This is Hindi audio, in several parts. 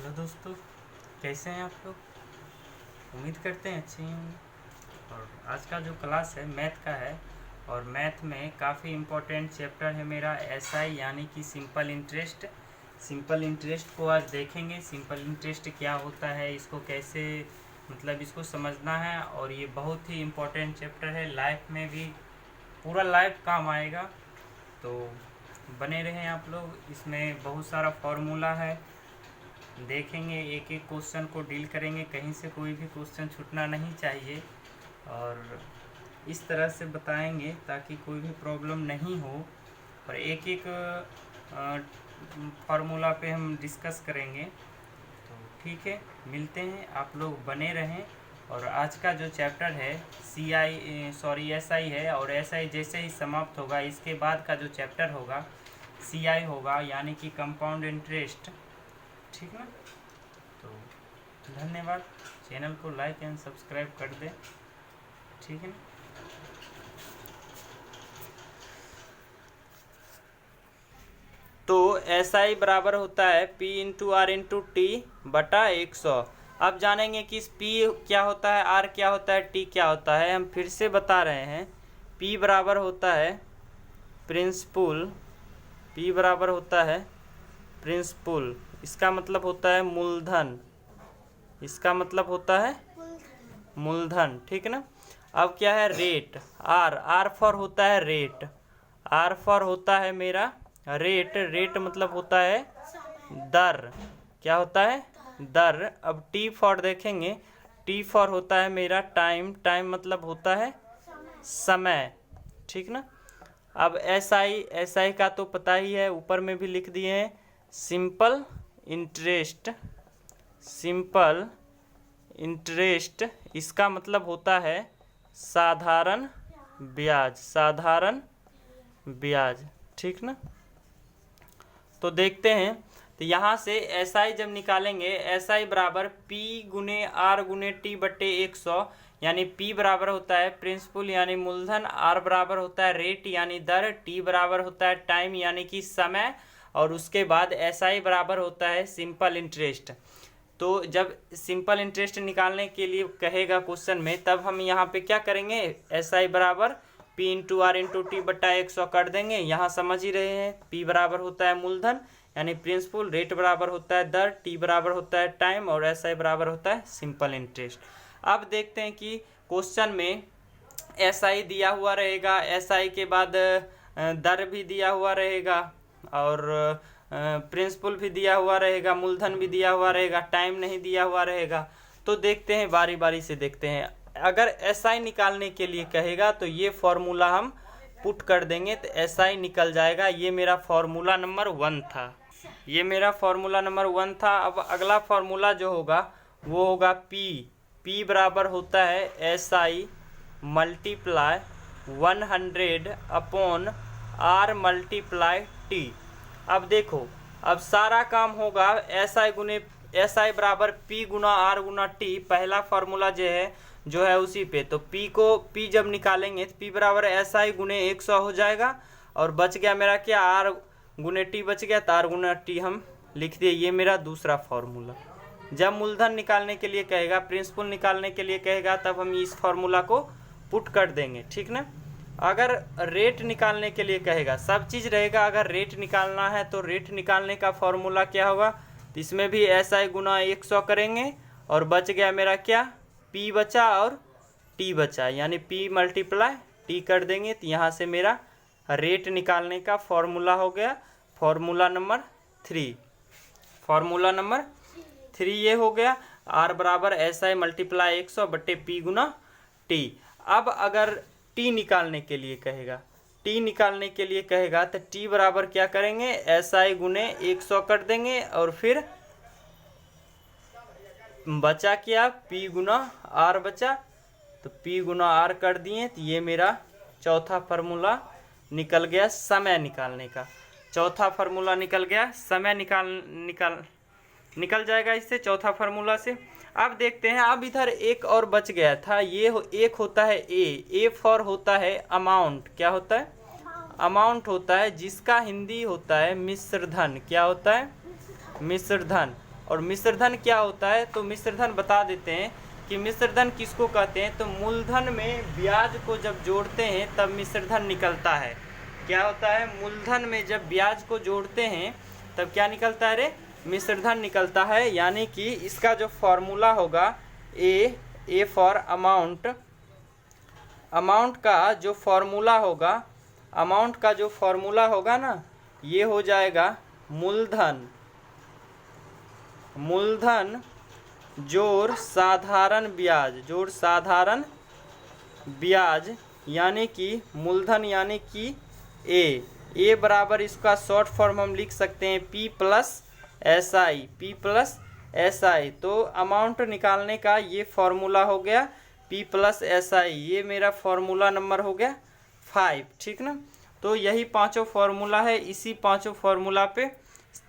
हेलो दोस्तों, कैसे हैं आप लोग। उम्मीद करते हैं अच्छे ही होंगे। और आज का जो क्लास है मैथ का है, और मैथ में काफ़ी इम्पोर्टेंट चैप्टर है मेरा एसआई यानी कि सिंपल इंटरेस्ट। सिंपल इंटरेस्ट को आज देखेंगे। सिंपल इंटरेस्ट क्या होता है, इसको कैसे मतलब इसको समझना है, और ये बहुत ही इम्पोर्टेंट चैप्टर है। लाइफ में भी पूरा लाइफ काम आएगा, तो बने रहें आप लोग। इसमें बहुत सारा फॉर्मूला है, देखेंगे एक एक क्वेश्चन को डील करेंगे, कहीं से कोई भी क्वेश्चन छूटना नहीं चाहिए, और इस तरह से बताएंगे ताकि कोई भी प्रॉब्लम नहीं हो। और एक एक फार्मूला पे हम डिस्कस करेंगे। तो ठीक है, मिलते हैं, आप लोग बने रहें। और आज का जो चैप्टर है एसआई है, और एसआई जैसे ही समाप्त होगा इसके बाद का जो चैप्टर होगा सीआई होगा, यानी कि कंपाउंड इंटरेस्ट। ठीक ना। तो धन्यवाद। चैनल को लाइक एंड सब्सक्राइब कर दें, ठीक है ना। तो SI बराबर होता है P into R into T बटा 100। अब जानेंगे कि P क्या होता है, R क्या होता है, T क्या होता है। हम फिर से बता रहे हैं, P बराबर होता है प्रिंसिपल, P बराबर होता है प्रिंसिपल, इसका मतलब होता है मूलधन, इसका मतलब होता है मूलधन, ठीक ना। अब क्या है रेट, आर फॉर होता है रेट, आर फॉर होता है मेरा रेट, रेट मतलब होता है दर, क्या होता है दर। अब टी फॉर देखेंगे, टी फॉर होता है मेरा टाइम, टाइम मतलब होता है समय, ठीक ना। अब एसआई का तो पता ही है, ऊपर में भी लिख दिए हैं, सिंपल इंटरेस्ट, सिंपल इंटरेस्ट इसका मतलब होता है साधारण ब्याज, साधारण ब्याज, ठीक ना। तो देखते हैं, तो यहाँ से एसआई जब निकालेंगे, एसआई बराबर पी गुने आर गुने टी बट्टे 100, यानी पी बराबर होता है प्रिंसिपल यानी मूलधन, आर बराबर होता है रेट यानी दर, टी बराबर होता है टाइम यानी कि समय, और उसके बाद एसआई बराबर होता है सिंपल इंटरेस्ट। तो जब सिंपल इंटरेस्ट निकालने के लिए कहेगा क्वेश्चन में, तब हम यहाँ पे क्या करेंगे, एसआई बराबर P into R into T बट्टा 100 कर देंगे। यहाँ समझ ही रहे हैं, पी बराबर होता है मूलधन यानी प्रिंसिपल, रेट बराबर होता है दर, टी बराबर होता है टाइम, और एसआई बराबर होता है सिंपल इंटरेस्ट। अब देखते हैं कि क्वेश्चन में एसआई दिया हुआ रहेगा, एसआई के बाद दर भी दिया हुआ रहेगा, और प्रिंसिपल भी दिया हुआ रहेगा, मूलधन भी दिया हुआ रहेगा, टाइम नहीं दिया हुआ रहेगा। तो देखते हैं, बारी बारी से देखते हैं। अगर एसआई निकालने के लिए कहेगा तो ये फॉर्मूला हम पुट कर देंगे, तो एसआई निकल जाएगा। ये मेरा फॉर्मूला नंबर 1 था, ये मेरा फॉर्मूला नंबर 1 था। अब अगला फॉर्मूला जो होगा वो होगा पी बराबर होता है SI multiply 100 upon R multiply T. अब देखो, अब सारा काम होगा एसआई बराबर पी गुना आर गुना टी, पहला फार्मूला जो है उसी पे। तो पी जब निकालेंगे तो पी बराबर एसआई गुने 100 हो जाएगा, और बच गया मेरा क्या, आर गुने टी बच गया, तो आर गुना टी हम लिख दिए। ये मेरा दूसरा फार्मूला। जब मूलधन निकालने के लिए कहेगा, प्रिंसिपल निकालने के लिए कहेगा, तब हम इस फार्मूला को पुट कर देंगे, ठीक ना। अगर रेट निकालने के लिए कहेगा, सब चीज़ रहेगा। अगर रेट निकालना है तो रेट निकालने का फॉर्मूला क्या होगा, तो इसमें भी एसआई गुना 100 करेंगे, और बच गया मेरा क्या, पी बचा और टी बचा, यानी पी मल्टीप्लाई टी कर देंगे। तो यहाँ से मेरा रेट निकालने का फॉर्मूला हो गया फॉर्मूला नंबर 3, फॉर्मूला नंबर 3 ये हो गया। आर बराबर एसआई मल्टीप्लाई 100 बट्टे पी गुना टी। अब अगर टी निकालने के लिए कहेगा, टी निकालने के लिए कहेगा तो टी बराबर क्या करेंगे, एसआई गुने 100 कर देंगे, और फिर बचा क्या, पी गुना आर बचा, तो पी गुना आर कर दिए। तो ये मेरा चौथा फार्मूला निकल गया समय निकालने का। चौथा फार्मूला निकल गया, समय निकल जाएगा इससे, चौथा फार्मूला से। अब देखते हैं, अब इधर एक और बच गया था, एक होता है ए फॉर होता है अमाउंट, क्या होता है अमाउंट होता है, जिसका हिंदी होता है मिश्र धन, क्या होता है मिश्र धन। और मिश्रधन क्या होता है, तो मिश्रधन बता देते हैं कि मिश्रधन किसको कहते हैं। तो मूलधन में ब्याज को जब जोड़ते हैं तब मिश्रधन निकलता है। क्या होता है, मूलधन में जब ब्याज को जोड़ते हैं तब क्या निकलता है रे, मिश्रधन निकलता है। यानी कि इसका जो फॉर्मूला होगा ए फॉर अमाउंट, अमाउंट का जो फॉर्मूला होगा, अमाउंट का जो फॉर्मूला होगा ना, ये हो जाएगा मूलधन, मूलधन जोड़ साधारण ब्याज, जोड़ साधारण ब्याज, यानी कि मूलधन यानी कि ए बराबर इसका शॉर्ट फॉर्म हम लिख सकते हैं P plus SI, P plus SI। तो अमाउंट निकालने का ये फॉर्मूला हो गया P प्लस SI, ये मेरा फॉर्मूला नंबर हो गया 5, ठीक ना। तो यही पांचों फॉर्मूला है, इसी पांचों फॉर्मूला पे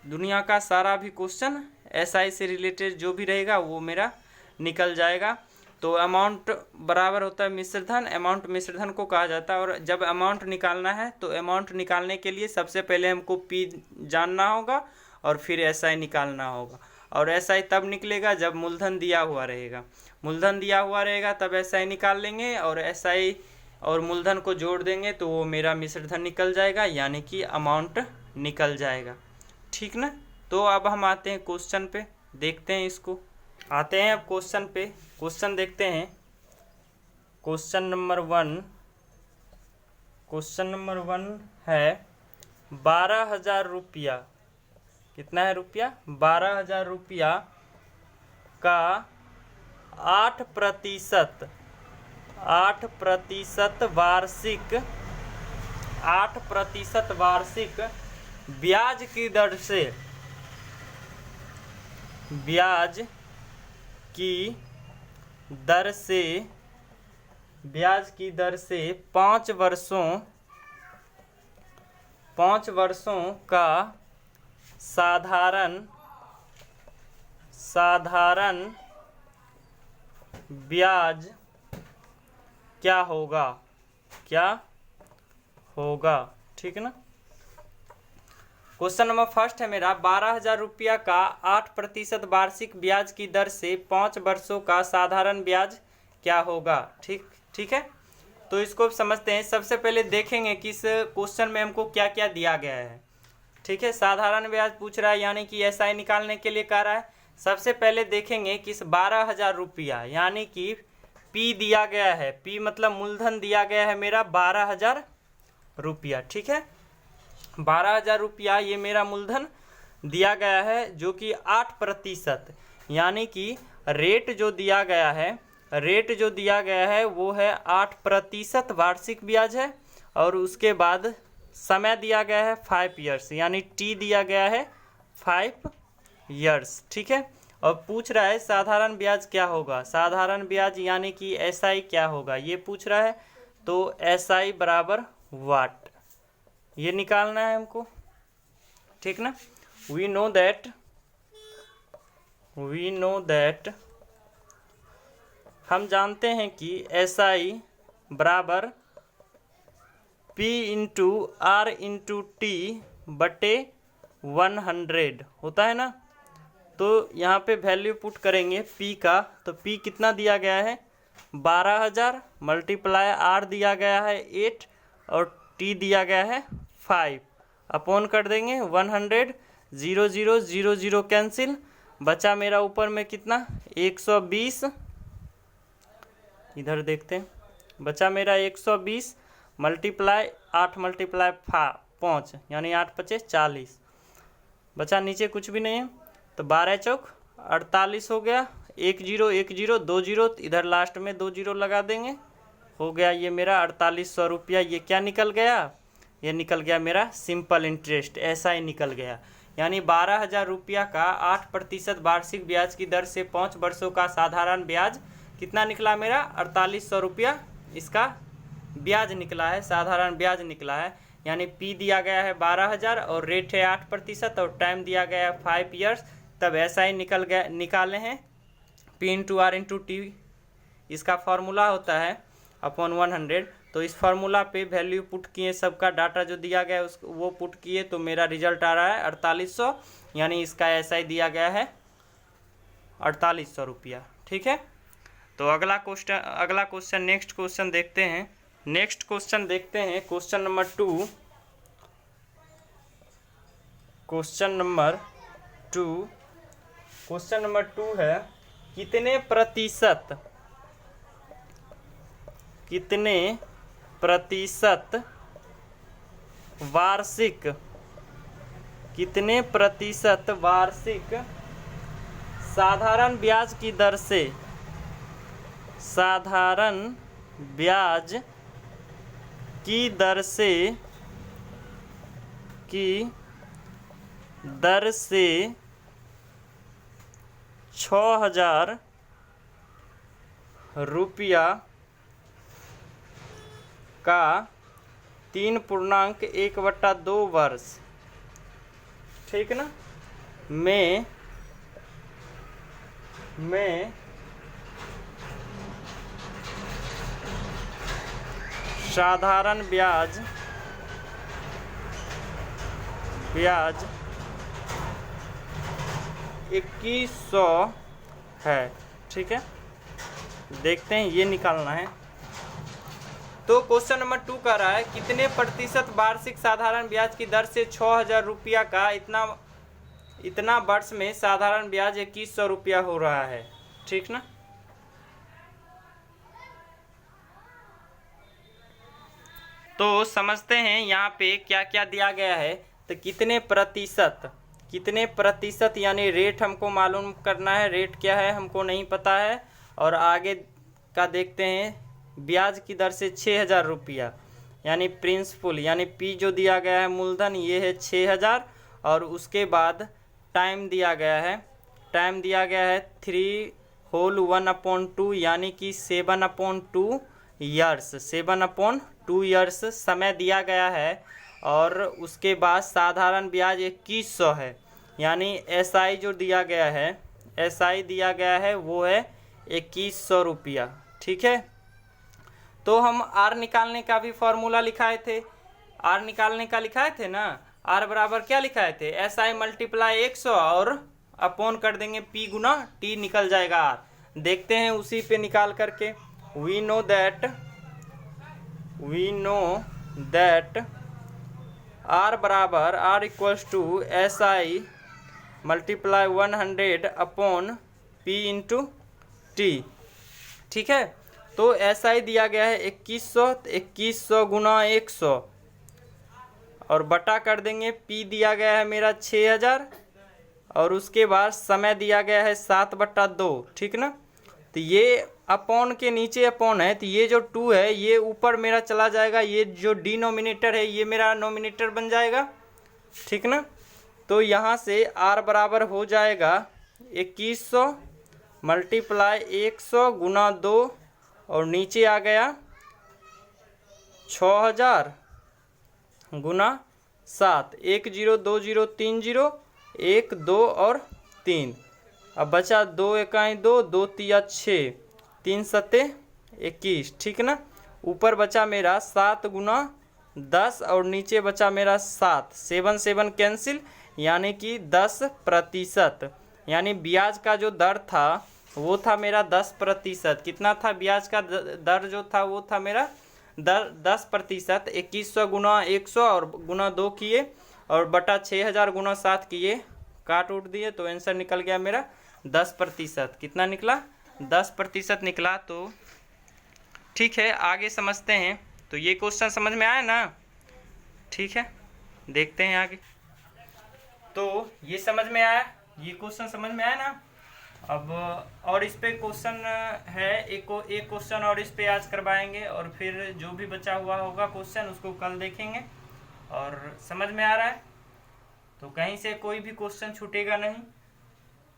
दुनिया का सारा भी क्वेश्चन SI से रिलेटेड जो भी रहेगा वो मेरा निकल जाएगा। तो अमाउंट बराबर होता है मिश्रधन, अमाउंट मिश्रधन को कहा जाता है। और जब अमाउंट निकालना है तो अमाउंट निकालने के लिए सबसे पहले हमको P जानना होगा और फिर SI निकालना होगा। और SI तब निकलेगा जब मूलधन दिया हुआ रहेगा, मूलधन दिया हुआ रहेगा तब SI निकाल लेंगे, और SI और मूलधन को जोड़ देंगे तो वो मेरा मिश्रधन निकल जाएगा, यानी कि अमाउंट निकल जाएगा, ठीक ना। तो अब हम आते हैं क्वेश्चन पे, देखते हैं इसको। आते हैं अब क्वेश्चन पे, क्वेश्चन देखते हैं। क्वेश्चन नंबर 1, क्वेश्चन नंबर 1 है 12,000 रुपया, कितना है रुपया, 12,000 रुपया का 8% वार्षिक, 8% वार्षिक ब्याज की दर से, ब्याज की दर से, ब्याज की दर से 5 वर्षों का साधारण ब्याज क्या होगा, क्या होगा, ठीक ना। क्वेश्चन नंबर फर्स्ट है मेरा 12,000 रुपया का 8% वार्षिक ब्याज की दर से 5 वर्षों का साधारण ब्याज क्या होगा, ठीक है। तो इसको समझते हैं। सबसे पहले देखेंगे कि इस क्वेश्चन में हमको क्या क्या दिया गया है, ठीक है। साधारण ब्याज पूछ रहा है, यानी कि SI निकालने के लिए कह रहा है। सबसे पहले देखेंगे कि इस 12,000 रुपया यानी कि P दिया गया है, P मतलब मूलधन दिया गया है मेरा 12,000 रुपया, ठीक है। 12,000 रुपया ये मेरा मूलधन दिया गया है, जो कि 8%, यानी कि रेट जो दिया गया है, रेट जो दिया गया है वो है 8% वार्षिक ब्याज है। और उसके बाद समय दिया गया है 5 ईयर्स, यानी T दिया गया है 5 ईयर्स, ठीक है। और पूछ रहा है साधारण ब्याज क्या होगा, साधारण ब्याज यानी कि SI क्या होगा, ये पूछ रहा है। तो SI बराबर वाट, ये निकालना है हमको, ठीक ना। वी नो दैट, हम जानते हैं कि SI बराबर P into R into T बटे 100 होता है ना। तो यहाँ पे वैल्यू पुट करेंगे P का, तो P कितना दिया गया है 12,000 मल्टीप्लाई R दिया गया है 8 और T दिया गया है 5, अपॉन कर देंगे 100, 0 0 0 0 कैंसिल, बचा मेरा ऊपर में कितना 120, इधर देखते हैं, बचा मेरा 120 मल्टीप्लाई 8 मल्टीप्लाई 5 यानी 8 5 40, बचा नीचे कुछ भी नहीं है। तो 12 चौक 48 हो गया, 1 0 1 0 2 0, इधर लास्ट में 2 0 लगा देंगे, हो गया ये मेरा 4800 रुपया। ये क्या निकल गया, ये निकल गया मेरा सिंपल इंटरेस्ट, SI निकल गया। यानी 12,000 रुपया का 8% वार्षिक ब्याज की दर से 5 वर्षों का साधारण ब्याज कितना निकला मेरा 4800 रुपया, इसका ब्याज निकला है, साधारण ब्याज निकला है। यानी P दिया गया है 12,000 और रेट है 8% और टाइम दिया गया है 5 ईयर्स, तब SI निकाले हैं P into R into T, इसका फॉर्मूला होता है अपॉन 100। तो इस फार्मूला पे वैल्यू पुट किए, सबका डाटा जो दिया गया है वो पुट किए, तो मेरा रिजल्ट आ रहा है 4800, यानी इसका SI दिया गया है 4800 रुपया। ठीक है, तो अगला क्वेश्चन नेक्स्ट क्वेश्चन देखते हैं। Question number 2। क्वेश्चन नंबर 2 है कितने प्रतिशत वार्षिक साधारण ब्याज की दर से 6,000 रुपया का 3.1/2 वर्ष, ठीक ना, में साधारण ब्याज 2100 है। ठीक है, देखते हैं, ये निकालना है। तो क्वेश्चन नंबर 2 कह रहा है कितने प्रतिशत वार्षिक साधारण ब्याज की दर से 6,000 रुपया का इतना वर्ष में साधारण ब्याज 2100 रुपया हो रहा है। ठीक ना, तो समझते हैं यहाँ पे क्या क्या दिया गया है। तो कितने प्रतिशत यानी रेट हमको मालूम करना है। रेट क्या है हमको नहीं पता है। और आगे का देखते हैं, ब्याज की दर से 6,000 रुपया यानी प्रिंसिपल यानी पी जो दिया गया है मूलधन ये है 6,000। और उसके बाद टाइम दिया गया है 3/1/2 यानी कि 7/2 ईयर्स 7/2 ईयर्स समय दिया गया है। और उसके बाद साधारण ब्याज 2100 है यानी एसआई जो दिया गया है वो है 2100 रुपया। ठीक है, तो हम आर निकालने का भी फॉर्मूला लिखाए थे ना। आर बराबर क्या लिखाए थे, एसआई मल्टीप्लाई 100 और अपॉन कर देंगे पी गुना टी, निकल जाएगा आर। देखते हैं उसी पे निकाल करके। We know that R equals to SI multiply 100 upon P into T. ठीक है, तो एसआई दिया गया है 2100 गुना 100 और बटा कर देंगे पी दिया गया है मेरा 6,000 और उसके बाद समय दिया गया है 7/2। ठीक ना, तो ये अपॉन के नीचे अपॉन है, तो ये जो 2 है ये ऊपर मेरा चला जाएगा, ये जो डिनोमिनेटर है ये मेरा नोमिनेटर बन जाएगा। ठीक ना, तो यहाँ से आर बराबर हो जाएगा 2100 मल्टीप्लाई 100 गुना 2 और नीचे आ गया 6,000 गुना 7, 1 0 2 0 3 0 1 2 और 3। अब बचा 2 1 2 2 3 6 3 7 21। ठीक ना, ऊपर बचा मेरा 7 गुना 10 और नीचे बचा मेरा 7, 7 7 कैंसिल यानी कि 10%। यानी ब्याज का जो दर था वो था मेरा 10%। कितना था ब्याज का दर जो था वो था मेरा 10%। 2100 गुना 100 और गुना 2 किए और बटा 6,000 गुना 7 किए, काट उठ दिए, तो आंसर निकल गया मेरा 10%। कितना निकला, 10% निकला। तो ठीक है, आगे समझते हैं। तो ये क्वेश्चन समझ में आया ना। ठीक है, देखते हैं आगे। तो ये समझ में आया, ये क्वेश्चन समझ में आया ना। अब और इस पे क्वेश्चन है, एक क्वेश्चन और इस पे आज करवाएंगे और फिर जो भी बचा हुआ होगा क्वेश्चन उसको कल देखेंगे। और समझ में आ रहा है तो कहीं से कोई भी क्वेश्चन छूटेगा नहीं।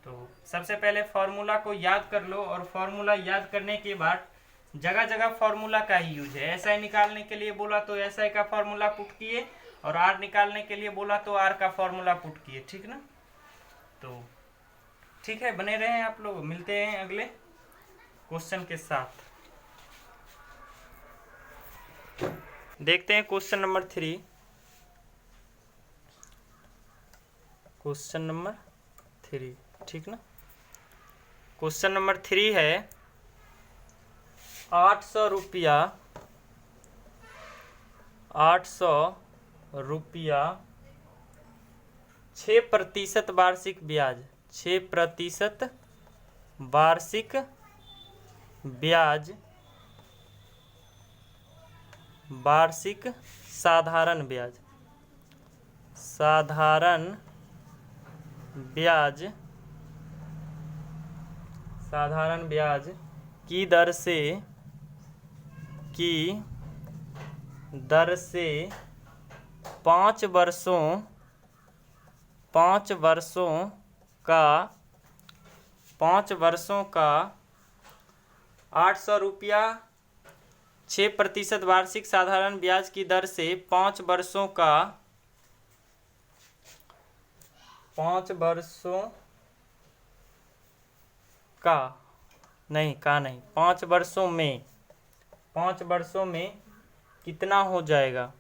तो सबसे पहले फार्मूला को याद कर लो और फार्मूला याद करने के बाद जगह जगह फार्मूला का ही यूज है। एसआई निकालने के लिए बोला तो एसआई का फार्मूला पुट किए और आर निकालने के लिए बोला तो आर का फार्मूला पुट किए। ठीक ना, तो ठीक है, बने रहें आप लोग। मिलते हैं अगले क्वेश्चन के साथ। देखते हैं क्वेश्चन नंबर 3। क्वेश्चन नंबर 3, ठीक ना। क्वेश्चन नंबर 3 है 800 रुपया 6% वार्षिक ब्याज 6% वार्षिक ब्याज वार्षिक साधारण ब्याज की दर से 5 वर्षों का 800 रुपया 6% वार्षिक साधारण ब्याज की दर से 5 वर्षों का 5 वर्षों में कितना हो जाएगा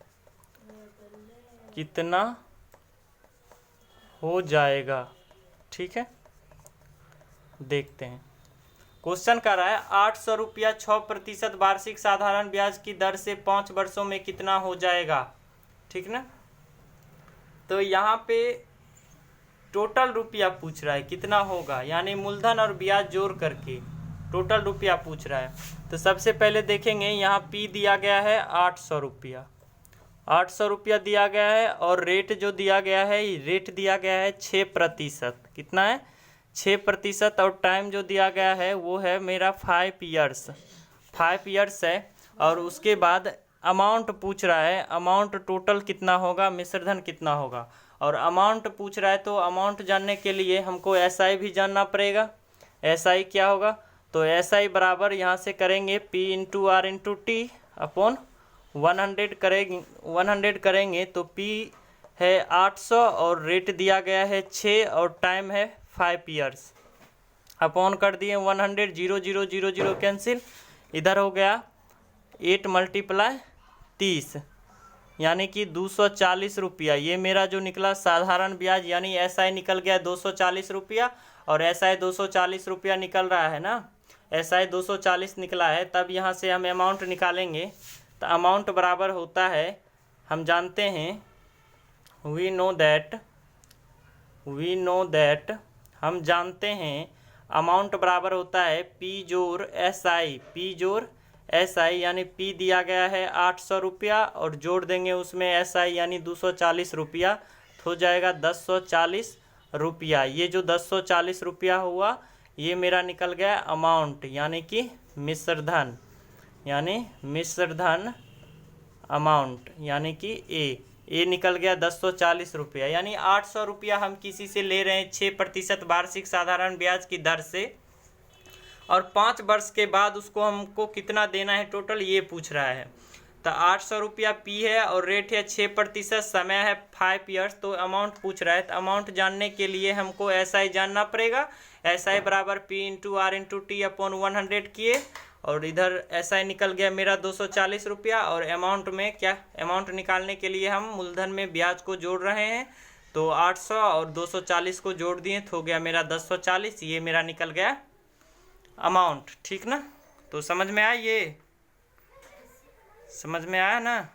ठीक है। देखते हैं क्वेश्चन कर रहा है 800 रुपया 6% वार्षिक साधारण ब्याज की दर से 5 वर्षों में कितना हो जाएगा ठीक ना। तो यहाँ पे टोटल रुपया पूछ रहा है कितना होगा, यानी मूलधन और ब्याज जोड़ करके टोटल रुपया पूछ रहा है। तो सबसे पहले देखेंगे यहाँ P दिया गया है 800 रुपया दिया गया है और रेट जो दिया गया है रेट दिया गया है 6%। कितना है 6% और टाइम जो दिया गया है वो है मेरा 5 ईयर्स है। और उसके बाद अमाउंट पूछ रहा है, अमाउंट टोटल कितना होगा, मिश्रधन कितना होगा। और अमाउंट पूछ रहा है तो अमाउंट जानने के लिए हमको SI भी जानना पड़ेगा। SI क्या होगा, तो SI बराबर यहाँ से करेंगे P into R into T upon 100 करेंगे तो P है 800 और रेट दिया गया है 6 और टाइम है 5 ईयर्स। अपॉन कर दिए 100, 0 0 0 0 कैंसिल, इधर हो गया 8 × 30 यानी कि 240 रुपया। ये मेरा जो निकला साधारण ब्याज यानी SI निकल गया 240 रुपया और SI 240 रुपया निकल रहा है ना, SI 240 निकला है। तब यहाँ से हम अमाउंट निकालेंगे तो अमाउंट बराबर होता है, हम जानते हैं वी नो दैट अमाउंट बराबर होता है P जोड़ SI यानी P दिया गया है 800 रुपया और जोड़ देंगे उसमें SI यानी 240 रुपया, तो हो जाएगा 1040 रुपया। ये जो 1040 रुपया हुआ ये मेरा निकल गया अमाउंट यानी कि मिश्रधन अमाउंट यानी कि ए निकल गया 1040 रुपया। यानी 800 रुपया हम किसी से ले रहे हैं 6% वार्षिक साधारण ब्याज की दर से और 5 वर्ष के बाद उसको हमको कितना देना है टोटल ये पूछ रहा है। तो 800 रुपया P है और रेट है 6%, समय है 5 ईयर्स, तो अमाउंट पूछ रहा है। तो अमाउंट जानने के लिए हमको SI जानना पड़ेगा। SI बराबर P into R into T upon 100 किए और इधर SI निकल गया मेरा 240 रुपया। और अमाउंट में क्या, अमाउंट निकालने के लिए हम मूलधन में ब्याज को जोड़ रहे हैं, तो 800 और 240 को जोड़ दिए तो हो गया मेरा 1040। ये मेरा निकल गया अमाउंट ठीक ना। तो समझ में आया, ये समझ में आया ना।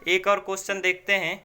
एक और क्वेश्चन देखते हैं।